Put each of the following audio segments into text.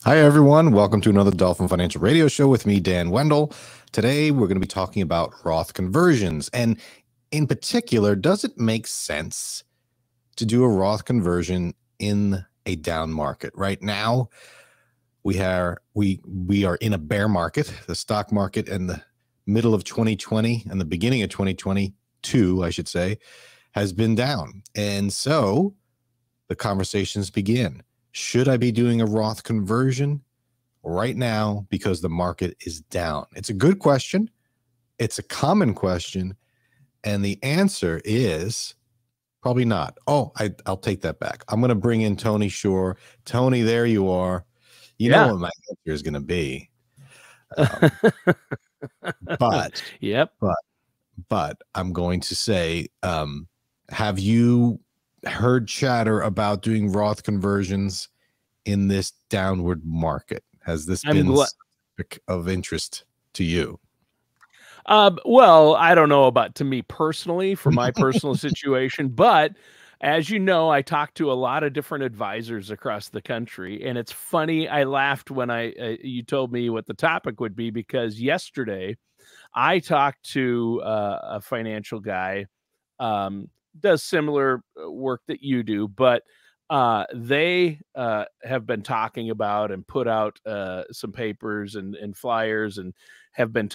Hi, everyone. Welcome to another Dolphin Financial Radio Show with me, Dan Wendell. Today, we're going to be talking about Roth conversions. And in particular, does it make sense to do a Roth conversion in a down market? Right now, we are in a bear market. The stock market in the middle of 2020 and the beginning of 2022, I should say, has been down. And so the conversations begin. Should I be doing a Roth conversion right now because the market is down? It's a good question. It's a common question. And the answer is probably not. Oh, I'll take that back. I'm going to bring in Tony Shore. Tony, there you are. You know what my answer is going to be. But I'm going to say, have you heard chatter about doing Roth conversions in this downward market? Has this been of interest to you? Well, I don't know about to me personally for my personal situation, but as you know, I talk to a lot of different advisors across the country, and it's funny. I laughed when you told me what the topic would be, because yesterday I talked to a financial guy, does similar work that you do, but they have been talking about and put out some papers and flyers, and have been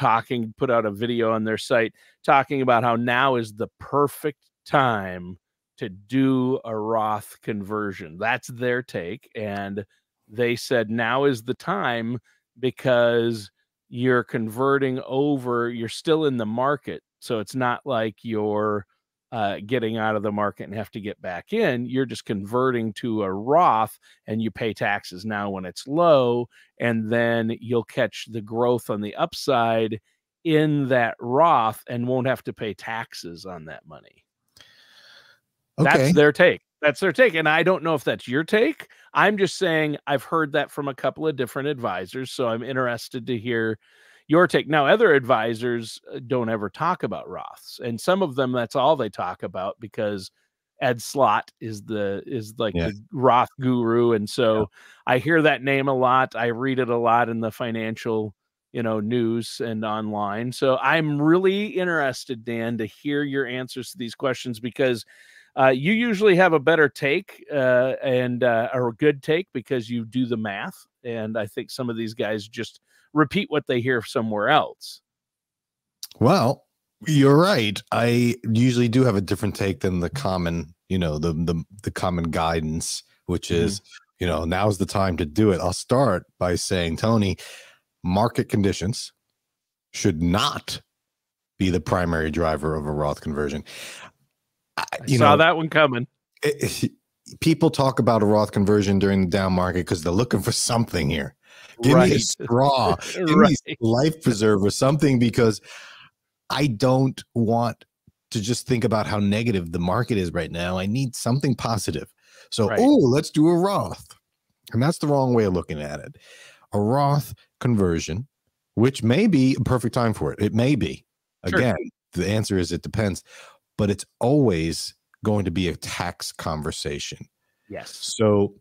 put out a video on their site talking about how now is the perfect time to do a Roth conversion. That's their take. And they said now is the time because you're converting over, you're still in the market. So it's not like you're getting out of the market and have to get back in. You're just converting to a Roth, and you pay taxes now when it's low, and then you'll catch the growth on the upside in that Roth and won't have to pay taxes on that money. Okay. That's their take. That's their take. And I don't know if that's your take. I'm just saying I've heard that from a couple of different advisors, so I'm interested to hear your take. Now, other advisors don't ever talk about Roths, and some of them, that's all they talk about, because Ed Slott is the Roth guru. And so I hear that name a lot. I read it a lot in the financial, news and online. So I'm really interested, Dan, to hear your answers to these questions, because you usually have a better take or a good take, because you do the math. And I think some of these guys just repeat what they hear somewhere else. Well, you're right. I usually do have a different take than the common, the common guidance, which is, now's the time to do it. I'll start by saying, Tony, market conditions should not be the primary driver of a Roth conversion. I saw that one coming. People talk about a Roth conversion during the down market because they're looking for something here. Give me a straw, give me a life preserver, something, because I don't want to just think about how negative the market is right now. I need something positive. So, let's do a Roth. And that's the wrong way of looking at it. A Roth conversion, which may be a perfect time for it. It may be. Again, the answer is it depends. But it's always going to be a tax conversation. Yes. So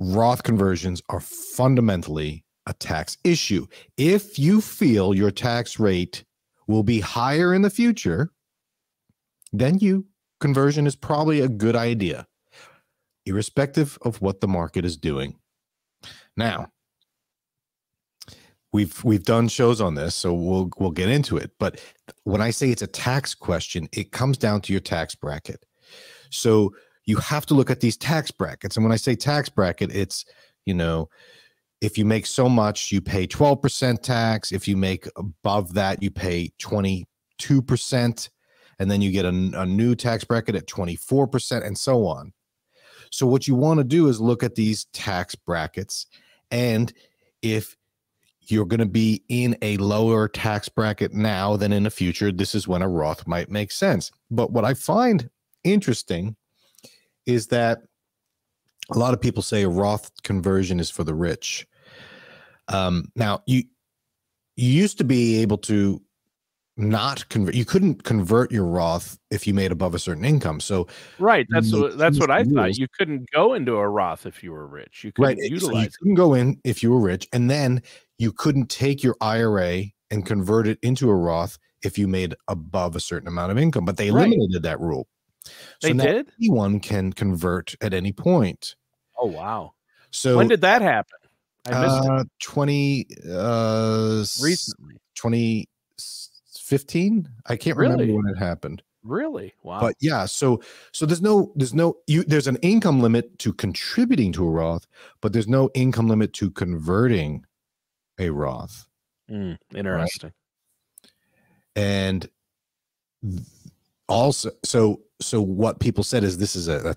Roth conversions are fundamentally a tax issue. If you feel your tax rate will be higher in the future, then conversion is probably a good idea, irrespective of what the market is doing. Now, we've done shows on this, so we'll get into it. But when I say it's a tax question, it comes down to your tax bracket. So you have to look at these tax brackets. And when I say tax bracket, it's, if you make so much, you pay 12% tax. If you make above that, you pay 22%. And then you get a new tax bracket at 24%, and so on. So what you want to do is look at these tax brackets. And if you're going to be in a lower tax bracket now than in the future, this is when a Roth might make sense. But what I find interesting is that a lot of people say a Roth conversion is for the rich. Now, you used to be able to not convert. You couldn't convert your Roth if you made above a certain income. So Right, when they that's changed what I the thought. rules, You couldn't go into a Roth if you were rich. You right? couldn't So you utilize it. couldn't go in if you were rich, and then you couldn't take your IRA and convert it into a Roth if you made above a certain amount of income. But they Right. eliminated that rule. So They now did? anyone can convert at any point. Oh, wow. So When did that happen? I missed it. 2015. I can't remember Really? when it happened. Really? Wow. But yeah, so there's an income limit to contributing to a Roth, but there's no income limit to converting a Roth. Interesting. Right? And also, so what people said is this is a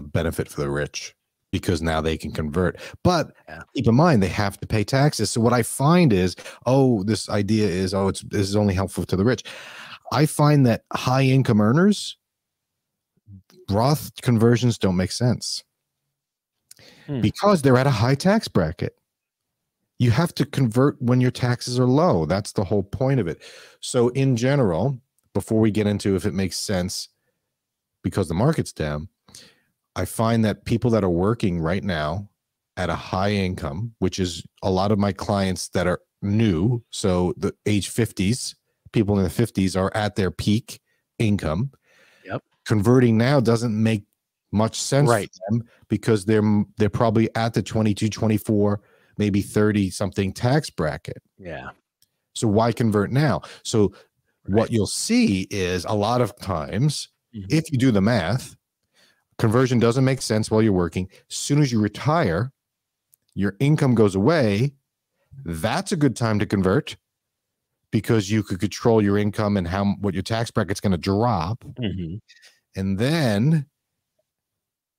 benefit for the rich because now they can convert. But keep in mind they have to pay taxes. So what I find is, this idea is, this is only helpful to the rich. I find that high income earners, Roth conversions don't make sense because they're at a high tax bracket. You have to convert when your taxes are low. That's the whole point of it. So in general, before we get into if it makes sense because the market's down, I find that people that are working right now at a high income, which is a lot of my clients that are new, so the age 50s, people in the 50s are at their peak income. Yep. Converting now doesn't make much sense Right. for them because they're probably at the 22, 24, maybe 30 something tax bracket. Yeah. So why convert now? So what you'll see is a lot of times, if you do the math, conversion doesn't make sense while you're working. As soon as you retire, your income goes away. That's a good time to convert because you could control your income and what your tax bracket's going to drop. And then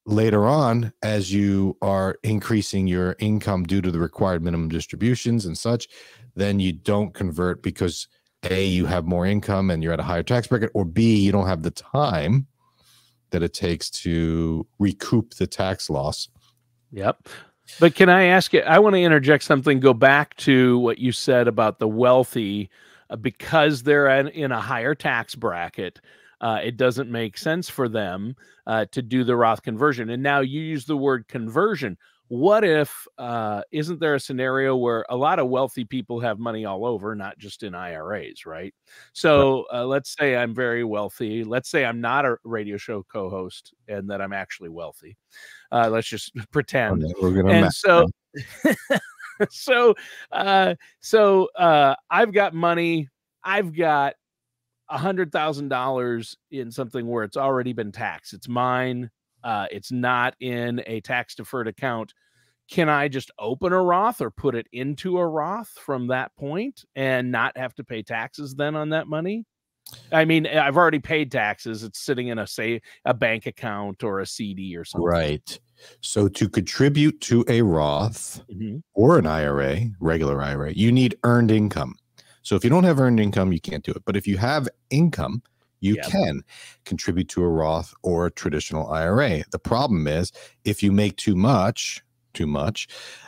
later on, as you are increasing your income due to the required minimum distributions and such, then you don't convert because A, you have more income and you're at a higher tax bracket, or B, you don't have the time that it takes to recoup the tax loss. Yep. But can I ask you, I want to interject something, go back to what you said about the wealthy, because they're in a higher tax bracket, it doesn't make sense for them to do the Roth conversion. And now you use the word conversion. What if, isn't there a scenario where a lot of wealthy people have money all over, not just in IRAs, right? So let's say I'm very wealthy. Let's say I'm not a radio show co-host and that I'm actually wealthy. Let's just pretend. And so, I've got money. I've got $100,000 in something where it's already been taxed. It's mine. It's not in a tax deferred account. Can I just open a Roth or put it into a Roth from that point and not have to pay taxes then on that money? I mean, I've already paid taxes. It's sitting in a bank account or a CD or something. Right. So to contribute to a Roth or an IRA, regular IRA, you need earned income. So if you don't have earned income, you can't do it. But if you have income, you can contribute to a Roth or a traditional IRA. The problem is if you make too much,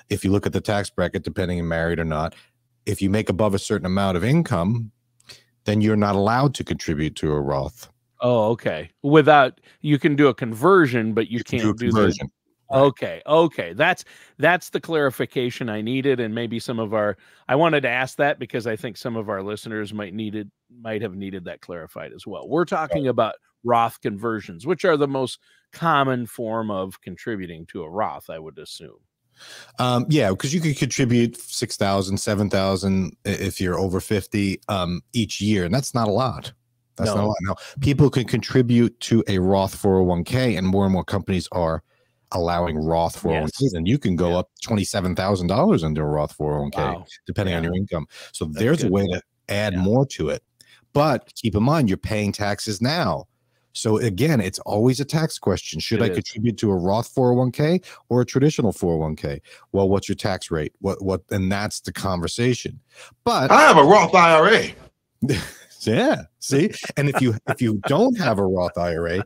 if you look at the tax bracket, depending on married or not, if you make above a certain amount of income, then you're not allowed to contribute to a Roth. Oh, okay. You can do a conversion, but you can't do the Right. Okay. That's the clarification I needed. And maybe I wanted to ask that because I think some of our listeners might have needed that clarified as well. We're talking about Roth conversions, which are the most common form of contributing to a Roth, I would assume. Yeah, because you could contribute 6,000, 7,000 if you're over 50 each year, and that's not a lot. That's not a lot. Now, people can contribute to a Roth 401k, and more companies are allowing Roth 401ks, and you can go up $27,000 into a Roth 401k, depending on your income. So there's a way to add more to it. But keep in mind, you're paying taxes now. So again, it's always a tax question. Should I contribute to a Roth 401k or a traditional 401k? Well, what's your tax rate? What? And that's the conversation. But I have a Roth IRA. Yeah, see, and if you don't have a Roth IRA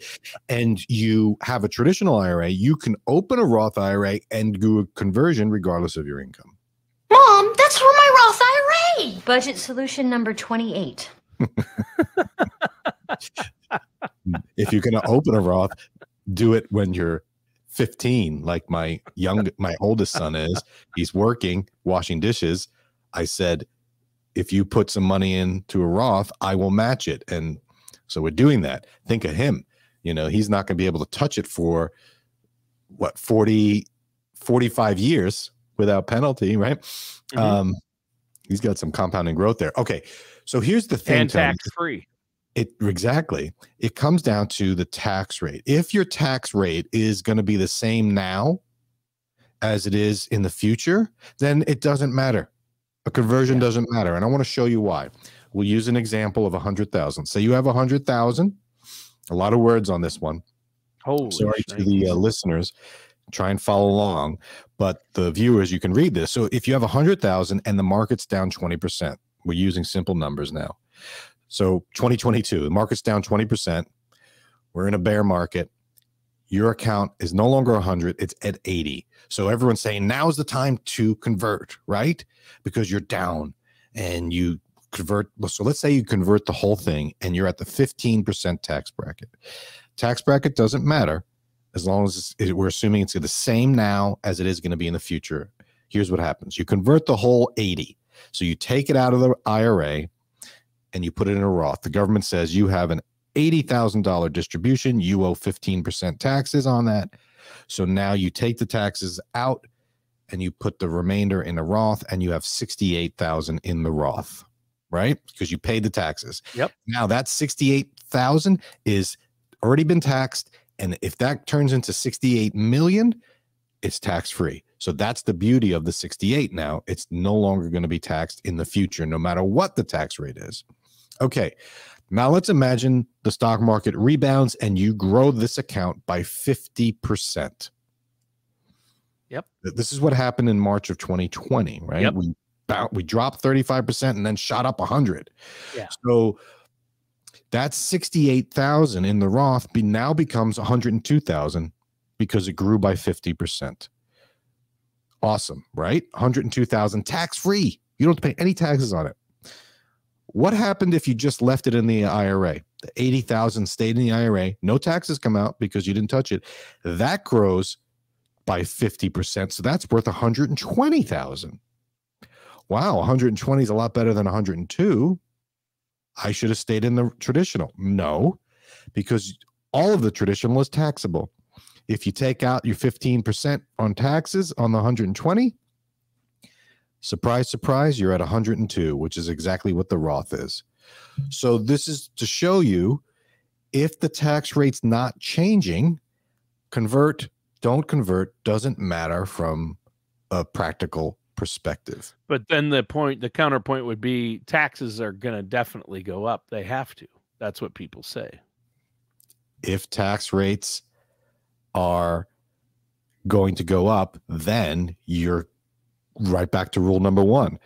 and you have a traditional IRA, you can open a Roth IRA and do a conversion regardless of your income. Mom, that's for my Roth IRA. Budget solution number 28. If you're going to open a Roth, do it when you're 15, like my oldest son is. He's working, washing dishes. I said, if you put some money into a Roth, I will match it. And so we're doing that. Think of him. He's not going to be able to touch it for 45 years without penalty, right? Mm-hmm. He's got some compounding growth there. Okay. So here's the thing. And tax-free. Exactly. It comes down to the tax rate. If your tax rate is going to be the same now as it is in the future, then it doesn't matter. A conversion doesn't matter. And I want to show you why. We'll use an example of 100,000. Say you have 100,000. A lot of words on this one. Sorry to the listeners. Try and follow along. But the viewers, you can read this. So if you have 100,000 and the market's down 20%, we're using simple numbers now. So 2022, the market's down 20%. We're in a bear market. Your account is no longer 100, it's at 80. So everyone's saying now's the time to convert, right? Because you're down and you convert. So let's say you convert the whole thing and you're at the 15% tax bracket. Tax bracket doesn't matter as long as we're assuming it's the same now as it is going to be in the future. Here's what happens. You convert the whole 80. So you take it out of the IRA and you put it in a Roth. The government says you have an $80,000 distribution. You owe 15% taxes on that. So now you take the taxes out and you put the remainder in a Roth and you have 68,000 in the Roth, right? Because you paid the taxes. Yep. Now that 68,000 is already been taxed. And if that turns into 68 million, it's tax-free. So that's the beauty of the 68 now. It's no longer going to be taxed in the future, no matter what the tax rate is. Okay, now let's imagine the stock market rebounds and you grow this account by 50%. Yep. This is what happened in March of 2020, right? Yep. We dropped 35% and then shot up 100. Yeah. So that's 68,000 in the Roth now becomes 102,000 because it grew by 50%. Awesome, right? 102,000 tax-free. You don't have to pay any taxes on it. What happened if you just left it in the IRA? The 80,000 stayed in the IRA. No taxes come out because you didn't touch it. That grows by 50%. So that's worth 120,000. Wow, 120 is a lot better than 102. I should have stayed in the traditional. No, because all of the traditional is taxable. If you take out your 15% on taxes on the 120, surprise, surprise, you're at 102, which is exactly what the Roth is. So this is to show you if the tax rate's not changing, convert, don't convert, doesn't matter from a practical perspective. But then the counterpoint would be taxes are going to definitely go up. They have to. That's what people say. If tax rates are going to go up, then you're right back to rule number one.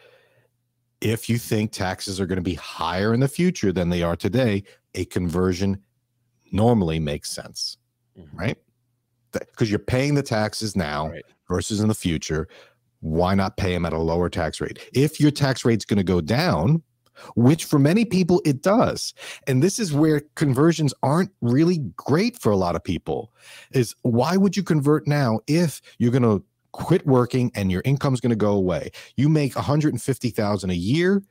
If you think taxes are going to be higher in the future than they are today, a conversion normally makes sense, right? Because you're paying the taxes now versus in the future. Why not pay them at a lower tax rate? If your tax rate's going to go down, which for many people it does, and this is where conversions aren't really great for a lot of people, is why would you convert now if you're going to quit working and your income's going to go away? You make $150,000 a year.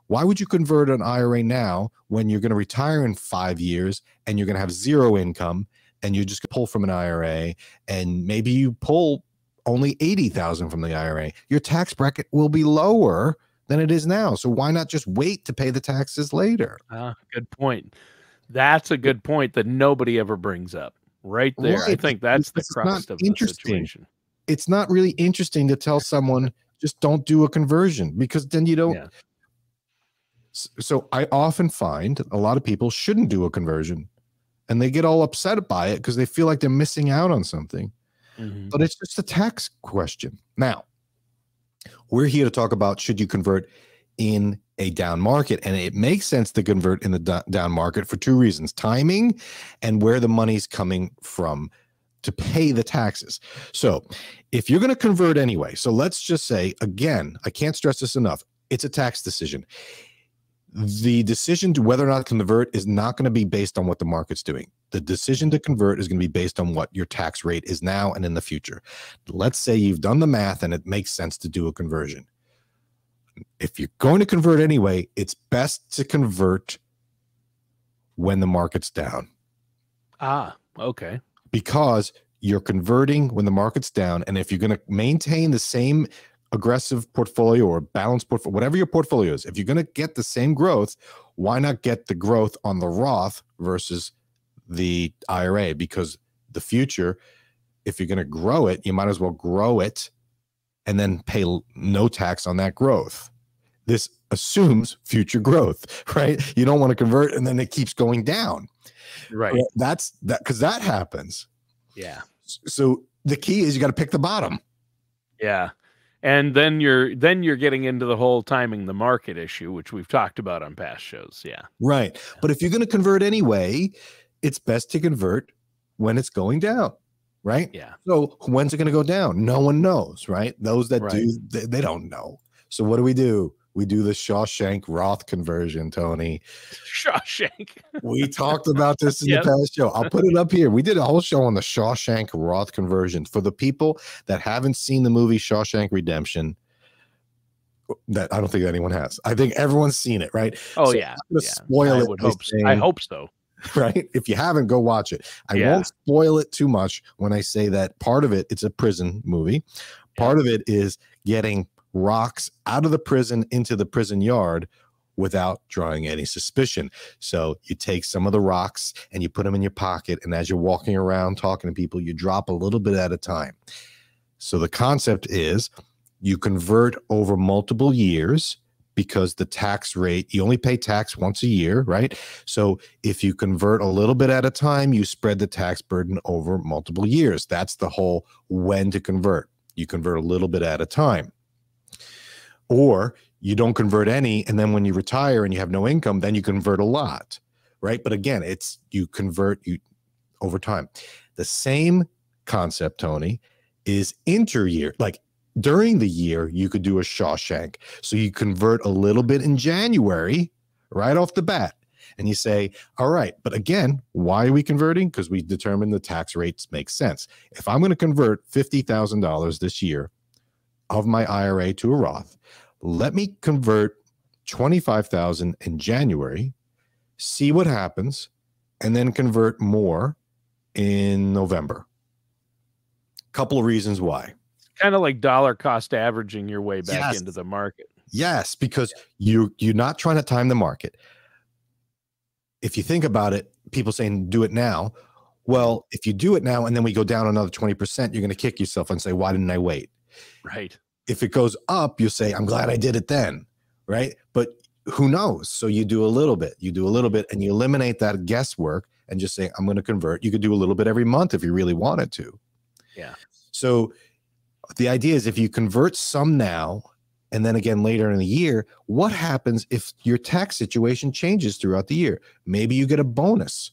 Why would you convert an IRA now when you're going to retire in 5 years and you're going to have zero income and you just pull from an IRA and maybe you pull only 80,000 from the IRA? Your tax bracket will be lower than it is now. So why not just wait to pay the taxes later? Good point. That's a good point that nobody ever brings up right there. Right. I think that's the crux of the situation. It's not really interesting to tell someone just don't do a conversion, because then you don't. Yeah. So I often find a lot of people shouldn't do a conversion and they get all upset by it because they feel like they're missing out on something. But it's just a tax question. Now, we're here to talk about should you convert in a down market, and it makes sense to convert in the down market for two reasons: timing and where the money's coming from to pay the taxes. So if you're going to convert anyway, so let's just say, again, I can't stress this enough, it's a tax decision. The decision to whether or not to convert is not going to be based on what the market's doing. The decision to convert is going to be based on what your tax rate is now and in the future. Let's say you've done the math and it makes sense to do a conversion. If you're going to convert anyway, it's best to convert when the market's down. Ah, okay. Because you're converting when the market's down. And if you're going to maintain the same aggressive portfolio or balanced portfolio, whatever your portfolio is, if you're going to get the same growth, why not get the growth on the Roth versus the IRA? Because the future, if you're going to grow it, you might as well grow it and then pay no tax on that growth. This assumes future growth, right? You don't want to convert and then it keeps going down. Right. Well, that's that, because that happens. Yeah. So the key is you got to pick the bottom. Yeah. And then you're getting into the whole timing the market issue, which we've talked about on past shows. Yeah. Right. But if you're going to convert anyway, it's best to convert when it's going down. Right. Yeah. So when's it going to go down? No one knows. Right. Those that Right. do, they don't know. So what do? We do the Shawshank Roth conversion, Tony. Shawshank. We talked about this in Yep. the past show. I'll put it up here. We did a whole show on the Shawshank Roth conversion. For the people that haven't seen the movie Shawshank Redemption, that I don't think anyone has. I think everyone's seen it, right? Oh, So yeah. I'm gonna Yeah. spoil I it would by hope so. saying- I hope so. right? If you haven't, go watch it. I Yeah. won't spoil it too much when I say that part of it, it's a prison movie. Part of it is getting rocks out of the prison into the prison yard without drawing any suspicion. So you take some of the rocks and you put them in your pocket, and as you're walking around talking to people, you drop a little bit at a time. So the concept is you convert over multiple years, because the tax rate, you only pay tax once a year, right? So if you convert a little bit at a time, you spread the tax burden over multiple years. That's the whole when to convert. You convert a little bit at a time. Or you don't convert any, and then when you retire and you have no income, then you convert a lot, right? But again, it's you convert over time. The same concept, Tony, is inter-year. Like during the year, you could do a Shawshank. So you convert a little bit in January, right off the bat. And you say, all right, but again, why are we converting? Because we determined the tax rates make sense. If I'm going to convert $50,000 this year of my IRA to a Roth, let me convert 25,000 in January, see what happens, and then convert more in November. Couple of reasons why. Kind of like dollar cost averaging your way back Yes. into the market. Yes, because you're not trying to time the market. If you think about it, people saying do it now. Well, if you do it now and then we go down another 20%, you're going to kick yourself and say, why didn't I wait? Right. If it goes up, you say, I'm glad I did it then, right? But who knows? So you do a little bit, and you eliminate that guesswork and just say, I'm going to convert. You could do a little bit every month if you really wanted to. Yeah. So the idea is if you convert some now and then again later in the year, what happens if your tax situation changes throughout the year? Maybe you get a bonus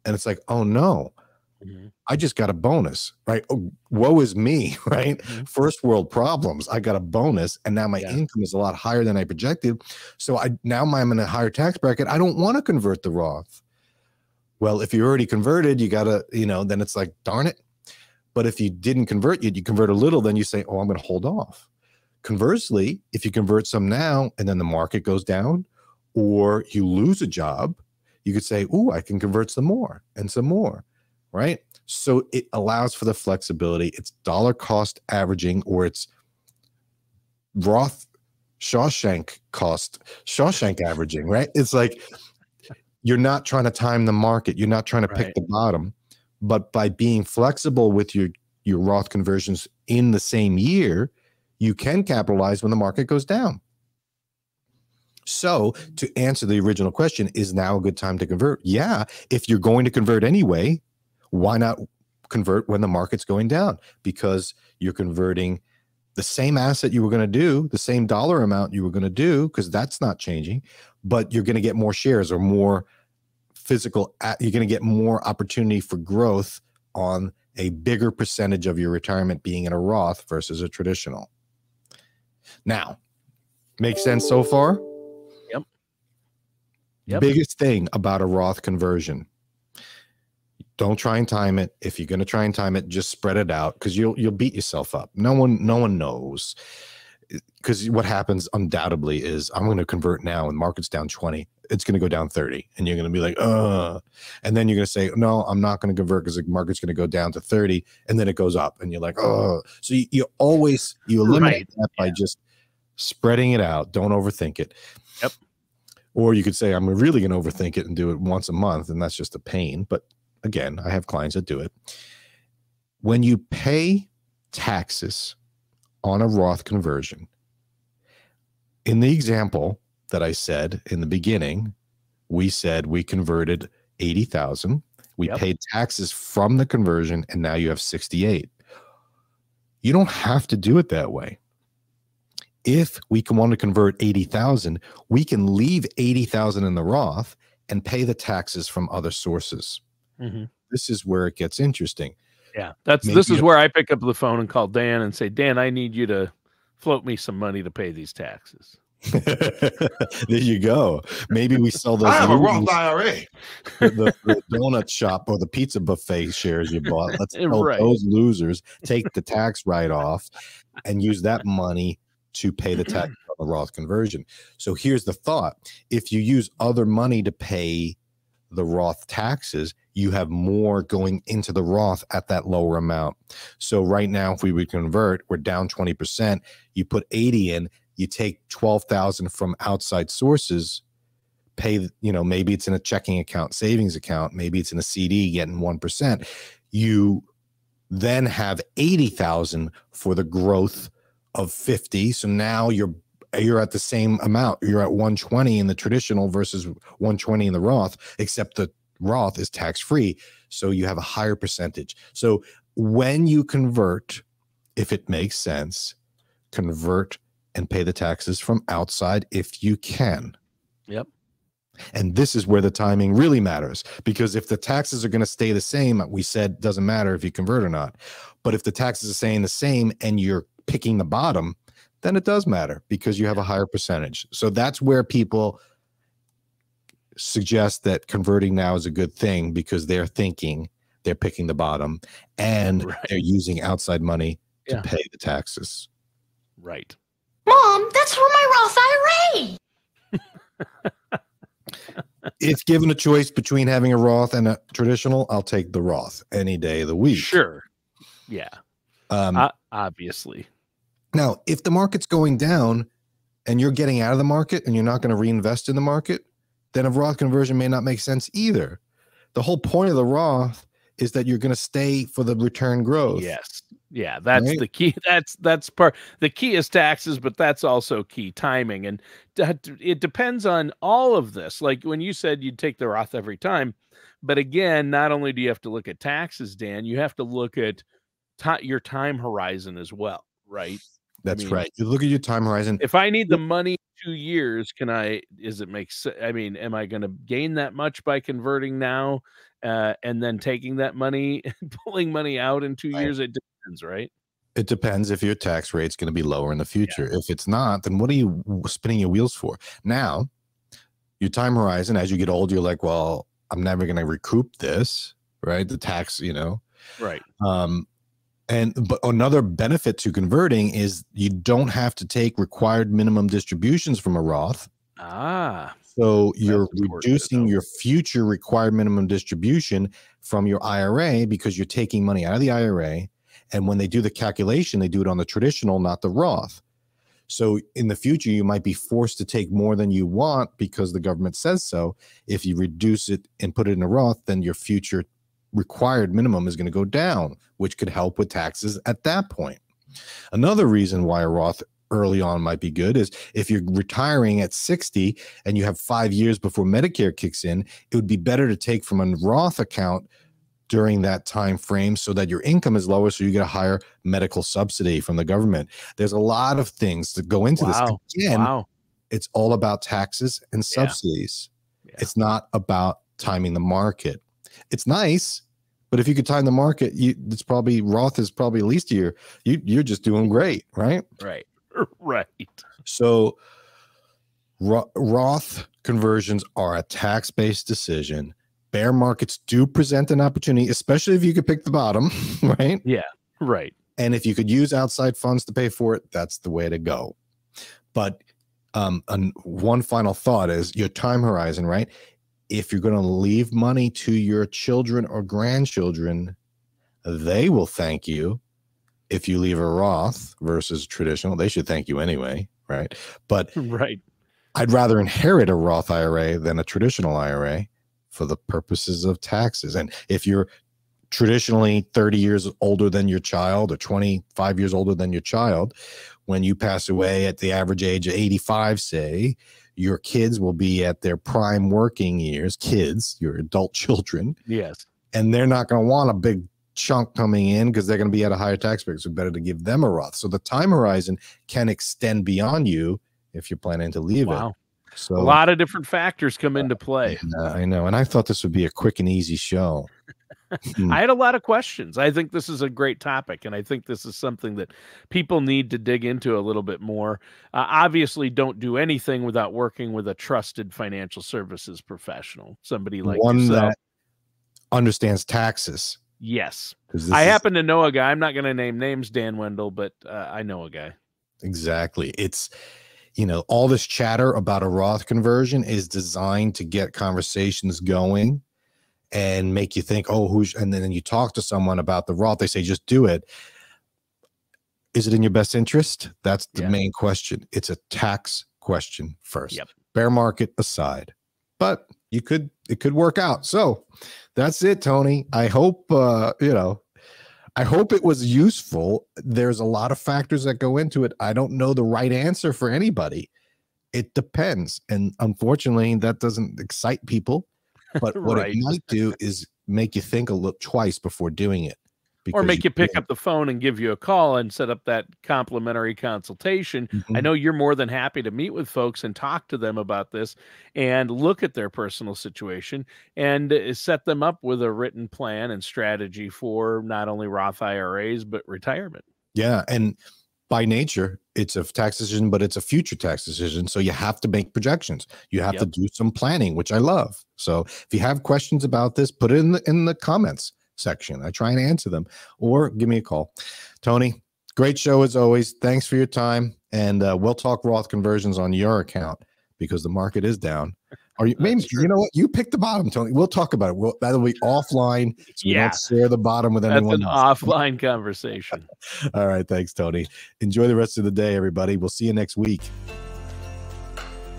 and it's like, oh no, I just got a bonus, right? Oh, woe is me, right? First world problems. I got a bonus and now my income is a lot higher than I projected. So now I'm in a higher tax bracket. I don't want to convert the Roth. Well, if you already converted, you got to, then it's like, darn it. But if you didn't convert yet, you convert a little, then you say, oh, I'm going to hold off. Conversely, if you convert some now and then the market goes down or you lose a job, you could say, oh, I can convert some more and some more, right? So it allows for the flexibility. It's dollar cost averaging, or it's Roth Shawshank averaging, right? It's like you're not trying to time the market. You're not trying to pick the bottom. But by being flexible with your Roth conversions in the same year, you can capitalize when the market goes down. So to answer the original question, is now a good time to convert? Yeah. If you're going to convert anyway, why not convert when the market's going down? Because you're converting the same asset you were going to do, the same dollar amount you were going to do, because that's not changing, but you're going to get more shares or more physical, you're going to get more opportunity for growth on a bigger percentage of your retirement being in a Roth versus a traditional. Now, make sense so far? Yep. Yep. Biggest thing about a Roth conversion: don't try and time it. If you're going to try and time it, just spread it out, because you'll beat yourself up. No one knows, because what happens undoubtedly is, I'm going to convert now and market's down 20. It's going to go down 30, and you're going to be like, and then you're going to say, no, I'm not going to convert because the market's going to go down to 30, and then it goes up, and you're like, oh. So you eliminate that by just spreading it out. Don't overthink it. Yep. Or you could say, I'm really going to overthink it and do it once a month, and that's just a pain. But again, I have clients that do it. When you pay taxes on a Roth conversion, in the example that I said in the beginning, we said we converted 80,000. We paid taxes from the conversion, and now you have 68. You don't have to do it that way. If we want to convert 80,000, we can leave 80,000 in the Roth and pay the taxes from other sources. This is where it gets interesting. Yeah, this is where I pick up the phone and call Dan and say, Dan, I need you to float me some money to pay these taxes. There you go. Maybe we sell those. I have a Roth IRA. The donut shop or the pizza buffet shares you bought. Let's tell those losers, take the tax write-off and use that money to pay the tax on the Roth conversion. So here's the thought. If you use other money to pay the Roth taxes, you have more going into the Roth at that lower amount. So right now, if we would convert, we're down 20%. You put 80 in, you take 12,000 from outside sources, pay, maybe it's in a checking account, savings account, maybe it's in a CD getting 1%. You then have 80,000 for the growth of 50. So now you're at the same amount. You're at 120 in the traditional versus 120 in the Roth, except the Roth is tax-free. So you have a higher percentage. So when you convert, if it makes sense, convert and pay the taxes from outside if you can. Yep. And this is where the timing really matters, because if the taxes are going to stay the same, we said doesn't matter if you convert or not. But if the taxes are staying the same and you're picking the bottom, then it does matter because you have a higher percentage. So that's where people suggest that converting now is a good thing, because they're thinking they're picking the bottom and they're using outside money to pay the taxes. Right. Mom, that's for my Roth IRA. If given a choice between having a Roth and a traditional, I'll take the Roth any day of the week. Sure. Yeah. Obviously. Now, if the market's going down and you're getting out of the market and you're not going to reinvest in the market, then a Roth conversion may not make sense either. The whole point of the Roth is that you're going to stay for the return growth. Yes. Yeah, that's the key. That's part. The key is taxes, but that's also key timing. And it depends on all of this. Like when you said you'd take the Roth every time, but again, not only do you have to look at taxes, Dan, you have to look at your time horizon as well, right? That's right. You look at your time horizon. If I need the money 2 years, does it make sense? I mean, am I going to gain that much by converting now and then taking that money and pulling money out in 2 years? It depends, right? It depends if your tax rate's going to be lower in the future. If it's not, then what are you spinning your wheels for? Now, your time horizon, as you get older, you're like, well, I'm never going to recoup this, right? The tax, Right. But another benefit to converting is you don't have to take required minimum distributions from a Roth. So you're reducing your future required minimum distribution from your IRA because you're taking money out of the IRA. And when they do the calculation, they do it on the traditional, not the Roth. So in the future, you might be forced to take more than you want because the government says so. If you reduce it and put it in a Roth, then your future required minimum is going to go down, which could help with taxes at that point. Another reason why a Roth early on might be good is if you're retiring at 60 and you have 5 years before Medicare kicks in, it would be better to take from a Roth account during that time frame so that your income is lower, so you get a higher medical subsidy from the government. There's a lot of things that go into this. Again, it's all about taxes and subsidies. It's not about timing the market. It's nice, but if you could time the market, it's probably Roth is probably at least a year. You're just doing great, right? Right. Right. So Roth conversions are a tax-based decision. Bear markets do present an opportunity, especially if you could pick the bottom, right? Yeah, right. And if you could use outside funds to pay for it, that's the way to go. But and one final thought is your time horizon, right? If you're going to leave money to your children or grandchildren, they will thank you. If you leave a Roth versus traditional, they should thank you anyway, right? But right. I'd rather inherit a Roth IRA than a traditional IRA for the purposes of taxes. And if you're traditionally 30 years older than your child or 25 years older than your child, when you pass away at the average age of 85, say, your kids will be at their prime working years, kids, your adult children. Yes. And they're not going to want a big chunk coming in because they're going to be at a higher tax rate. So better to give them a Roth. So the time horizon can extend beyond you if you're planning to leave it. So a lot of different factors come into play. I know. And I thought this would be a quick and easy show. I had a lot of questions. I think this is a great topic, and I think this is something that people need to dig into a little bit more. Obviously, don't do anything without working with a trusted financial services professional, somebody like one yourself. That understands taxes. Yes. I happen to know a guy. I'm not going to name names, Dan Wendell, but I know a guy. Exactly. It's, you know, all this chatter about a Roth conversion is designed to get conversations going and make you think, oh, and then you talk to someone about the Roth, they say, just do it. Is it in your best interest? That's the main question. It's a tax question first. Yep. Bear market aside. But it could work out. So that's it, Tony. I hope, I hope it was useful. There's a lot of factors that go into it. I don't know the right answer for anybody. It depends. And unfortunately, that doesn't excite people. But what it might do is make you think a little twice before doing it. Or make you pick up the phone and give you a call and set up that complimentary consultation. I know you're more than happy to meet with folks and talk to them about this and look at their personal situation and set them up with a written plan and strategy for not only Roth IRAs, but retirement. Yeah. And by nature, it's a tax decision, but it's a future tax decision. So you have to make projections. You have to do some planning, which I love. So if you have questions about this, put it in the comments section. I try and answer them, or give me a call. Tony, great show as always. Thanks for your time. And we'll talk Roth conversions on your account because the market is down. Or maybe, you know what? You pick the bottom, Tony. We'll talk about it. That'll be offline. So we don't share the bottom with anyone else. That's an offline conversation. All right. Thanks, Tony. Enjoy the rest of the day, everybody. We'll see you next week.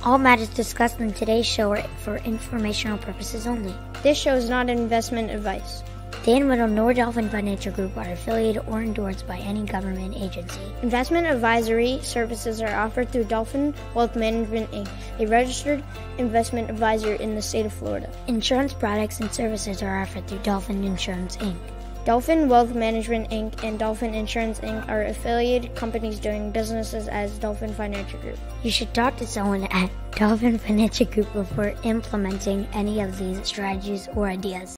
All matters discussed in today's show are for informational purposes only. This show is not investment advice. Dan Wendell nor Dolphin Financial Group are affiliated or endorsed by any government agency. Investment advisory services are offered through Dolphin Wealth Management, Inc., a registered investment advisor in the state of Florida. Insurance products and services are offered through Dolphin Insurance, Inc. Dolphin Wealth Management, Inc. and Dolphin Insurance, Inc. are affiliated companies doing businesses as Dolphin Financial Group. You should talk to someone at Dolphin Financial Group before implementing any of these strategies or ideas.